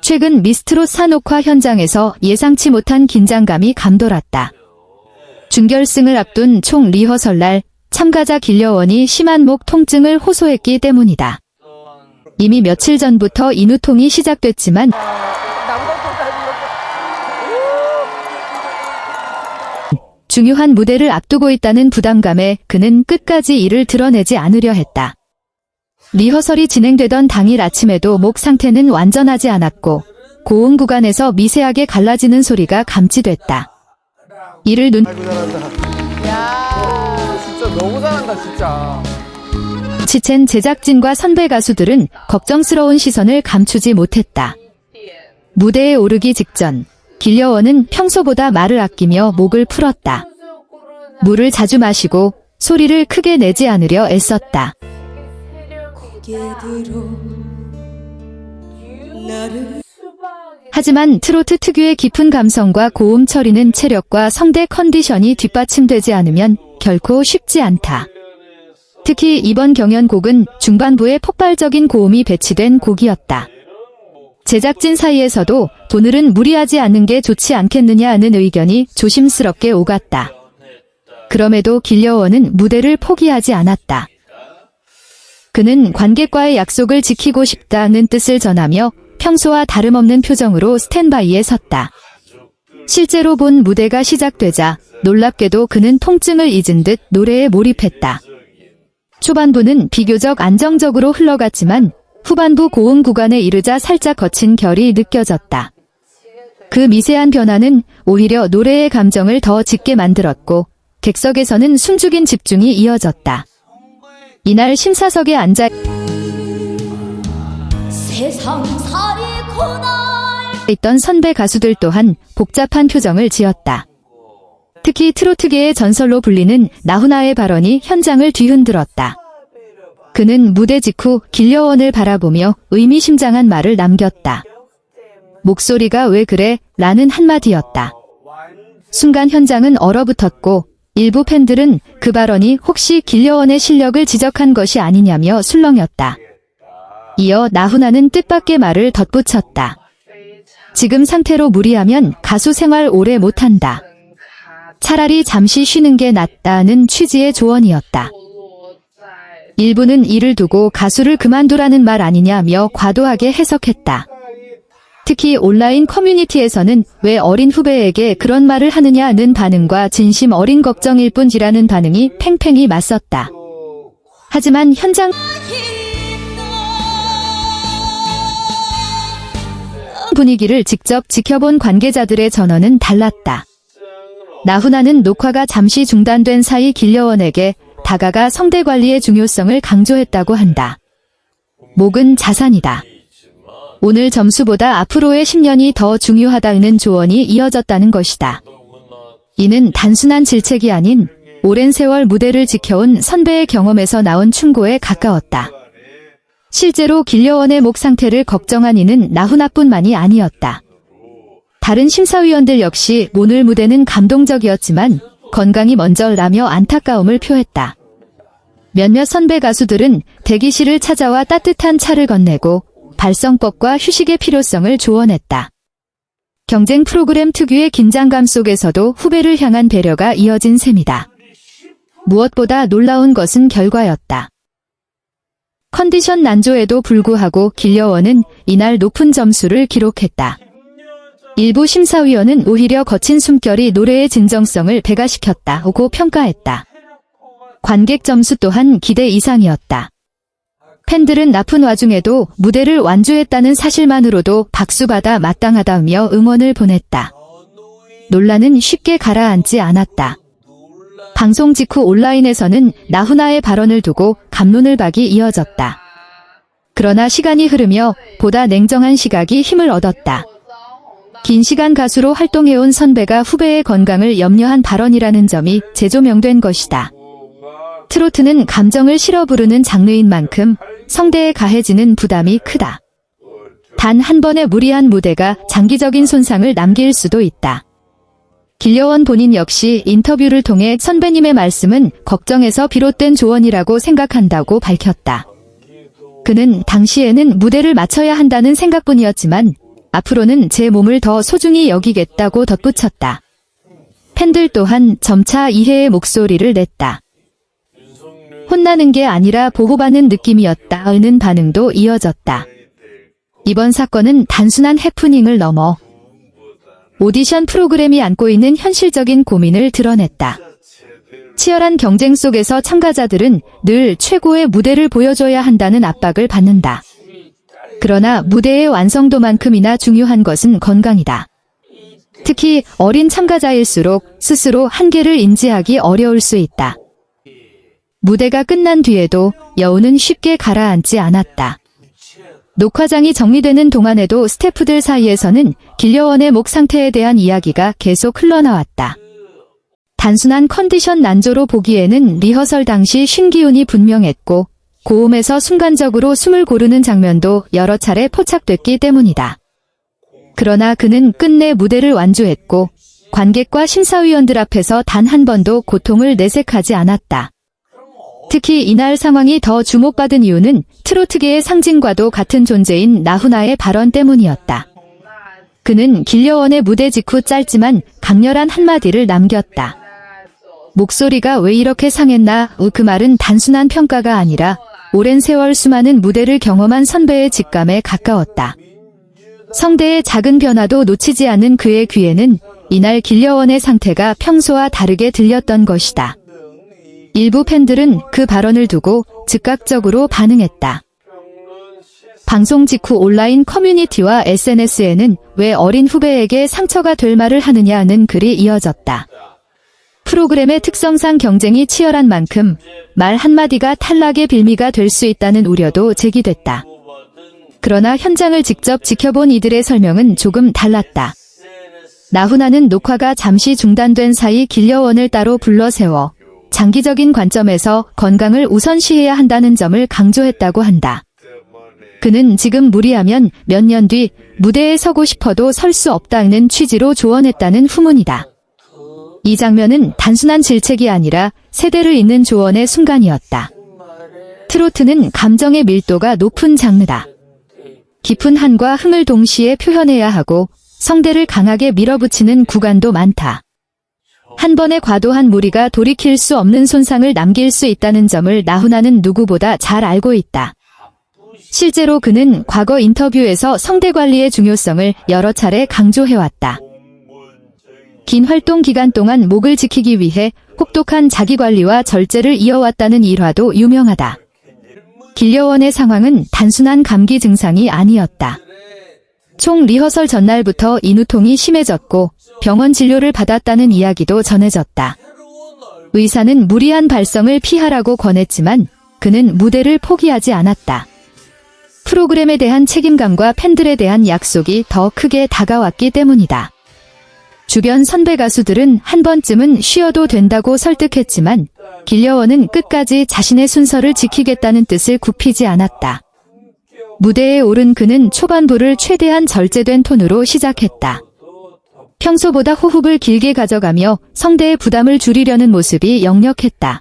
최근 미스트롯 녹화 현장에서 예상치 못한 긴장감이 감돌았다. 준결승을 앞둔 총 리허설 날 참가자 길려원이 심한 목 통증을 호소했기 때문이다. 이미 며칠 전부터 인후통이 시작됐지만 중요한 무대를 앞두고 있다는 부담감에 그는 끝까지 이를 드러내지 않으려 했다. 리허설이 진행되던 당일 아침에도 목 상태는 완전하지 않았고 고음 구간에서 미세하게 갈라지는 소리가 감지됐다. 이를 야, 진짜 너무 잘한다, 진짜. 눈치챈 제작진과 선배 가수들은 걱정스러운 시선을 감추지 못했다. 무대에 오르기 직전 길려원은 평소보다 말을 아끼며 목을 풀었다. 물을 자주 마시고 소리를 크게 내지 않으려 애썼다. 하지만 트로트 특유의 깊은 감성과 고음 처리는 체력과 성대 컨디션이 뒷받침되지 않으면 결코 쉽지 않다. 특히 이번 경연곡은 중반부에 폭발적인 고음이 배치된 곡이었다. 제작진 사이에서도 오늘은 무리하지 않는 게 좋지 않겠느냐 하는 의견이 조심스럽게 오갔다. 그럼에도 길려원은 무대를 포기하지 않았다. 그는 관객과의 약속을 지키고 싶다는 뜻을 전하며 평소와 다름없는 표정으로 스탠바이에 섰다. 실제로 본 무대가 시작되자 놀랍게도 그는 통증을 잊은 듯 노래에 몰입했다. 초반부는 비교적 안정적으로 흘러갔지만 후반부 고음 구간에 이르자 살짝 거친 결이 느껴졌다. 그 미세한 변화는 오히려 노래의 감정을 더 짙게 만들었고 객석에서는 숨죽인 집중이 이어졌다. 이날 심사석에 앉아 있던 선배 가수들 또한 복잡한 표정을 지었다. 특히 트로트계의 전설로 불리는 나훈아의 발언이 현장을 뒤흔들었다. 그는 무대 직후 길려원을 바라보며 의미심장한 말을 남겼다. 목소리가 왜 그래? 라는 한마디였다. 순간 현장은 얼어붙었고 일부 팬들은 그 발언이 혹시 길려원의 실력을 지적한 것이 아니냐며 술렁였다. 이어 나훈아는 뜻밖의 말을 덧붙였다. 지금 상태로 무리하면 가수 생활 오래 못한다. 차라리 잠시 쉬는 게 낫다는 취지의 조언이었다. 일부는 이를 두고 가수를 그만두라는 말 아니냐며 과도하게 해석했다. 특히 온라인 커뮤니티에서는 왜 어린 후배에게 그런 말을 하느냐는 반응과 진심 어린 걱정일 뿐이라는 반응이 팽팽히 맞섰다. 하지만 현장 분위기를 직접 지켜본 관계자들의 전언은 달랐다. 나훈아는 녹화가 잠시 중단된 사이 길려원에게 다가가 성대 관리의 중요성을 강조했다고 한다. 목은 자산이다. 오늘 점수보다 앞으로의 10년이 더 중요하다는 조언이 이어졌다는 것이다. 이는 단순한 질책이 아닌 오랜 세월 무대를 지켜온 선배의 경험에서 나온 충고에 가까웠다. 실제로 길려원의 목 상태를 걱정한 이는 나훈아뿐만이 아니었다. 다른 심사위원들 역시 오늘 무대는 감동적이었지만 건강이 먼저라며 안타까움을 표했다. 몇몇 선배 가수들은 대기실을 찾아와 따뜻한 차를 건네고 발성법과 휴식의 필요성을 조언했다. 경쟁 프로그램 특유의 긴장감 속에서도 후배를 향한 배려가 이어진 셈이다. 무엇보다 놀라운 것은 결과였다. 컨디션 난조에도 불구하고 길려원은 이날 높은 점수를 기록했다. 일부 심사위원은 오히려 거친 숨결이 노래의 진정성을 배가시켰다고 평가했다. 관객 점수 또한 기대 이상이었다. 팬들은 아픈 와중에도 무대를 완주했다는 사실만으로도 박수받아 마땅하다며 응원을 보냈다. 논란은 쉽게 가라앉지 않았다. 방송 직후 온라인에서는 나훈아의 발언을 두고 갑론을박이 이어졌다. 그러나 시간이 흐르며 보다 냉정한 시각이 힘을 얻었다. 긴 시간 가수로 활동해온 선배가 후배의 건강을 염려한 발언이라는 점이 재조명된 것이다. 트로트는 감정을 실어 부르는 장르인 만큼 성대에 가해지는 부담이 크다. 단 한 번의 무리한 무대가 장기적인 손상을 남길 수도 있다. 길려원 본인 역시 인터뷰를 통해 선배님의 말씀은 걱정에서 비롯된 조언이라고 생각한다고 밝혔다. 그는 당시에는 무대를 마쳐야 한다는 생각뿐이었지만 앞으로는 제 몸을 더 소중히 여기겠다고 덧붙였다. 팬들 또한 점차 이해의 목소리를 냈다. 혼나는 게 아니라 보호받는 느낌이었다는 반응도 이어졌다. 이번 사건은 단순한 해프닝을 넘어 오디션 프로그램이 안고 있는 현실적인 고민을 드러냈다. 치열한 경쟁 속에서 참가자들은 늘 최고의 무대를 보여줘야 한다는 압박을 받는다. 그러나 무대의 완성도만큼이나 중요한 것은 건강이다. 특히 어린 참가자일수록 스스로 한계를 인지하기 어려울 수 있다. 무대가 끝난 뒤에도 여우는 쉽게 가라앉지 않았다. 녹화장이 정리되는 동안에도 스태프들 사이에서는 길려원의 목 상태에 대한 이야기가 계속 흘러나왔다. 단순한 컨디션 난조로 보기에는 리허설 당시 쉰 기운이 분명했고 고음에서 순간적으로 숨을 고르는 장면도 여러 차례 포착됐기 때문이다. 그러나 그는 끝내 무대를 완주했고 관객과 심사위원들 앞에서 단 한 번도 고통을 내색하지 않았다. 특히 이날 상황이 더 주목받은 이유는 트로트계의 상징과도 같은 존재인 나훈아의 발언 때문이었다. 그는 길려원의 무대 직후 짧지만 강렬한 한마디를 남겼다. 목소리가 왜 이렇게 상했나? 그 말은 단순한 평가가 아니라 오랜 세월 수많은 무대를 경험한 선배의 직감에 가까웠다. 성대의 작은 변화도 놓치지 않은 그의 귀에는 이날 길려원의 상태가 평소와 다르게 들렸던 것이다. 일부 팬들은 그 발언을 두고 즉각적으로 반응했다. 방송 직후 온라인 커뮤니티와 SNS에는 왜 어린 후배에게 상처가 될 말을 하느냐는 글이 이어졌다. 프로그램의 특성상 경쟁이 치열한 만큼 말 한마디가 탈락의 빌미가 될 수 있다는 우려도 제기됐다. 그러나 현장을 직접 지켜본 이들의 설명은 조금 달랐다. 나훈아는 녹화가 잠시 중단된 사이 길려원을 따로 불러 세워 장기적인 관점에서 건강을 우선시해야 한다는 점을 강조했다고 한다. 그는 지금 무리하면 몇 년 뒤 무대에 서고 싶어도 설 수 없다는 취지로 조언했다는 후문이다. 이 장면은 단순한 질책이 아니라 세대를 잇는 조언의 순간이었다. 트로트는 감정의 밀도가 높은 장르다. 깊은 한과 흥을 동시에 표현해야 하고 성대를 강하게 밀어붙이는 구간도 많다. 한 번의 과도한 무리가 돌이킬 수 없는 손상을 남길 수 있다는 점을 나훈아는 누구보다 잘 알고 있다. 실제로 그는 과거 인터뷰에서 성대 관리의 중요성을 여러 차례 강조해왔다. 긴 활동 기간 동안 목을 지키기 위해 혹독한 자기관리와 절제를 이어왔다는 일화도 유명하다. 길려원의 상황은 단순한 감기 증상이 아니었다. 총 리허설 전날부터 인후통이 심해졌고 병원 진료를 받았다는 이야기도 전해졌다. 의사는 무리한 발성을 피하라고 권했지만 그는 무대를 포기하지 않았다. 프로그램에 대한 책임감과 팬들에 대한 약속이 더 크게 다가왔기 때문이다. 주변 선배 가수들은 한 번쯤은 쉬어도 된다고 설득했지만 길려원은 끝까지 자신의 순서를 지키겠다는 뜻을 굽히지 않았다. 무대에 오른 그는 초반부를 최대한 절제된 톤으로 시작했다. 평소보다 호흡을 길게 가져가며 성대의 부담을 줄이려는 모습이 역력했다.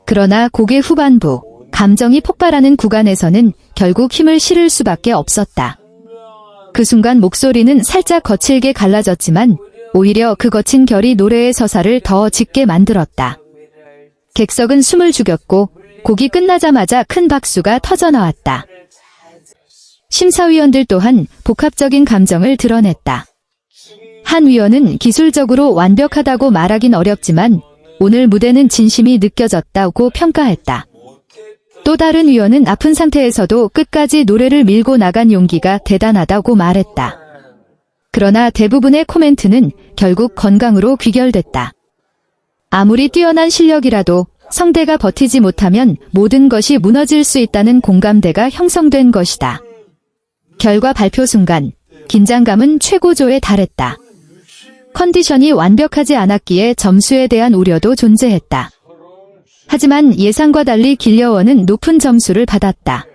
그러나 곡의 후반부, 감정이 폭발하는 구간에서는 결국 힘을 실을 수밖에 없었다. 그 순간 목소리는 살짝 거칠게 갈라졌지만 오히려 그 거친 결이 노래의 서사를 더 짙게 만들었다. 객석은 숨을 죽였고 곡이 끝나자마자 큰 박수가 터져나왔다. 심사위원들 또한 복합적인 감정을 드러냈다. 한 위원은 기술적으로 완벽하다고 말하긴 어렵지만 오늘 무대는 진심이 느껴졌다고 평가했다. 또 다른 위원은 아픈 상태에서도 끝까지 노래를 밀고 나간 용기가 대단하다고 말했다. 그러나 대부분의 코멘트는 결국 건강으로 귀결됐다. 아무리 뛰어난 실력이라도 성대가 버티지 못하면 모든 것이 무너질 수 있다는 공감대가 형성된 것이다. 결과 발표 순간 긴장감은 최고조에 달했다. 컨디션이 완벽하지 않았기에 점수에 대한 우려도 존재했다. 하지만 예상과 달리 길려원은 높은 점수를 받았다.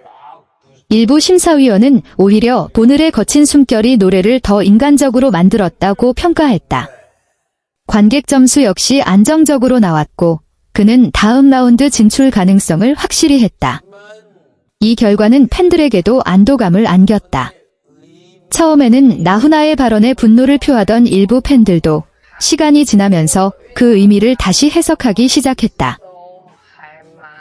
일부 심사위원은 오히려 보늘의 거친 숨결이 노래를 더 인간적으로 만들었다고 평가했다. 관객 점수 역시 안정적으로 나왔고 그는 다음 라운드 진출 가능성을 확실히 했다. 이 결과는 팬들에게도 안도감을 안겼다. 처음에는 나훈아의 발언에 분노를 표하던 일부 팬들도 시간이 지나면서 그 의미를 다시 해석하기 시작했다.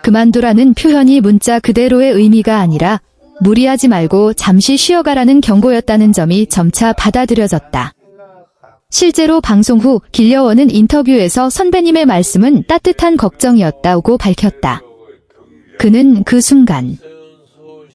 그만두라는 표현이 문자 그대로의 의미가 아니라 무리하지 말고 잠시 쉬어가라는 경고였다는 점이 점차 받아들여졌다. 실제로 방송 후 길려원은 인터뷰에서 선배님의 말씀은 따뜻한 걱정이었다고 밝혔다. 그는 그 순간